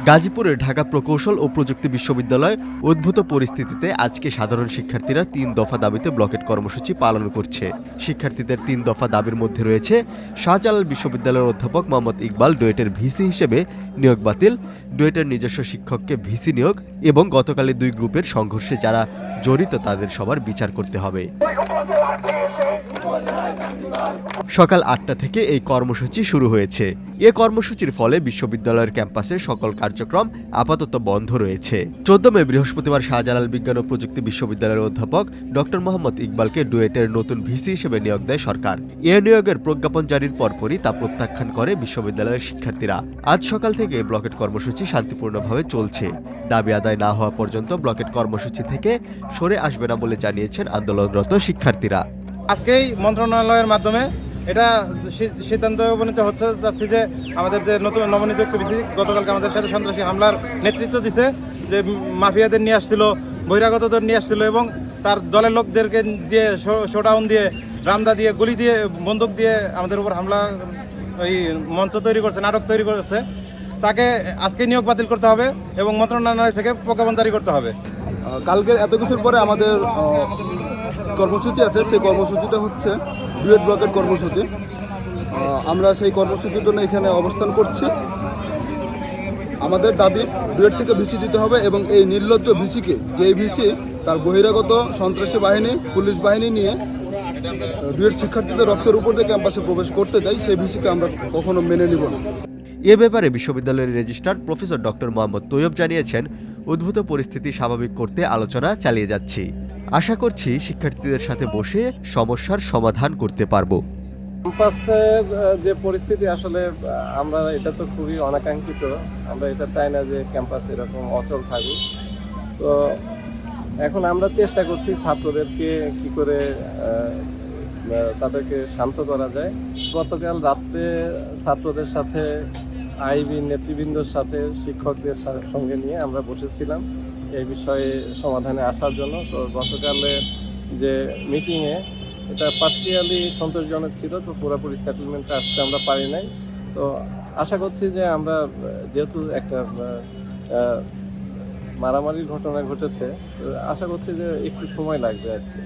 গাজীপুরের ঢাকা প্রকৌশল ও প্রযুক্তি বিশ্ববিদ্যালয় উদ্ভূত পরিস্থিতিতে আজকে সাধারণ শিক্ষার্থীরা ৩ দফা দাবিতে ব্লকেট কর্মসূচি পালন করছে। শিক্ষার্থীদের ৩ দফা দাবির মধ্যে রয়েছে শাহজালাল বিশ্ববিদ্যালয়ের অধ্যাপক মোহাম্মদ ইকবাল ডুয়েটের ভিসি হিসেবে নিয়োগ বাতিল, ডুয়েটের নিজস্ব শিক্ষককে ভিসি নিয়োগ এবং গতকালের ২ গ্রুপের সংঘর্ষে যারা জড়িত তাদের সবার বিচার করতে হবে। সকাল ৮টা থেকে এই কর্মসূচি শুরু হয়েছে। এ কর্মসূচির ফলে বিশ্ববিদ্যালয়ের ক্যাম্পাসের সকল কার্যক্রম আপাতত বন্ধ রয়েছে। ১৪ মে বৃহস্পতিবার শাহজালাল বিজ্ঞান ও প্রযুক্তি বিশ্ববিদ্যালয়ের অধ্যাপক ডক্টর মোহাম্মদ ইকবালকে ডুয়েটের নতুন ভিসি হিসেবে নিয়োগ দেয় সরকার। এ নিয়োগের প্রজ্ঞাপন জারির পরপরই তা প্রত্যাখ্যান করে বিশ্ববিদ্যালয়ের শিক্ষার্থীরা। আজ সকাল থেকে ব্লকেট কর্মসূচি শান্তিপূর্ণভাবে চলছে। দাবি আদায় না হওয়া পর্যন্ত ব্লকেট কর্মসূচি থেকে সরে আসবে না বলে জানিয়েছেন আন্দোলনরত শিক্ষার্থীরা। আজকেই মন্ত্রণালয়ের মাধ্যমে এটা সিদ্ধান্ত উপনীত হচ্ছে যাচ্ছে যে আমাদের যে নতুন নবনিযুক্ত ভিসি গতকালকে আমাদের সাথে সন্ত্রাসী হামলার নেতৃত্ব দিছে, যে মাফিয়াদের নিয়ে আসছিল, বহিরাগতদের নিয়ে আসছিল এবং তার দলের লোকদেরকে দিয়ে শোডাউন দিয়ে, রামদা দিয়ে, গুলি দিয়ে, বন্দুক দিয়ে আমাদের উপর হামলা ওই মঞ্চ তৈরি করছে, নাটক তৈরি করেছে, তাকে আজকে নিয়োগ বাতিল করতে হবে এবং মন্ত্রণালয় থেকে প্রজ্ঞাপন জারি করতে হবে। কালকের এত কিছুর পরে আমাদের কর্মসূচি আছে, সেই কর্মসূচিটা হচ্ছে ডুয়েট ব্লকের কর্মসূচি। আমরা সেই কর্মসূচির জন্য এখানে অবস্থান করছি। আমাদের দাবি ডুয়েট থেকে ভিসি দিতে হবে এবং এই নির্লজ্জ ভিসিকে, যেই ভিসি তার বহিরাগত সন্ত্রাসী বাহিনী, পুলিশ বাহিনী নিয়ে ডুয়েট শিক্ষার্থীদের রক্তের উপর দিয়ে ক্যাম্পাসে প্রবেশ করতে চাই, সেই ভিসিকে আমরা কখনো মেনে নিব না। এ ব্যাপারে বিশ্ববিদ্যালয়ের registrar professor doctor Mohammad Taiyab জানিয়েছেন, উদ্ভূত পরিস্থিতি স্বাভাবিক করতে আলোচনা চালিয়ে যাচ্ছি। আশা করছি শিক্ষার্থীদের সাথে বসে সমস্যার সমাধান করতে পারব। ক্যাম্পাসের যে পরিস্থিতি আসলে আমরা এটা তো খুবই অনাকাঙ্ক্ষিত। আমরা এটা চাই না যে ক্যাম্পাস এরকম অচল থাকুক। তো এখন আমরা চেষ্টা করছি ছাত্রদেরকে কি করে তাদেরকে শান্ত করা যায়। গতকাল রাত্রে ছাত্রদের সাথে, আইবি নেতৃবৃন্দর সাথে, শিক্ষকদের সঙ্গে নিয়ে আমরা বসেছিলাম এই বিষয়ে সমাধানে আসার জন্য। তো গতকালে যে মিটিংয়ে এটা পার্সিয়ালি সন্তোষজনক ছিল, তো পুরোপুরি সেটেলমেন্টে আসতে আমরা পারি নাই। তো আশা করছি যে আমরা, যেহেতু একটা মারামারির ঘটনা ঘটেছে, তো আশা করছি যে একটু সময় লাগবে আর কি।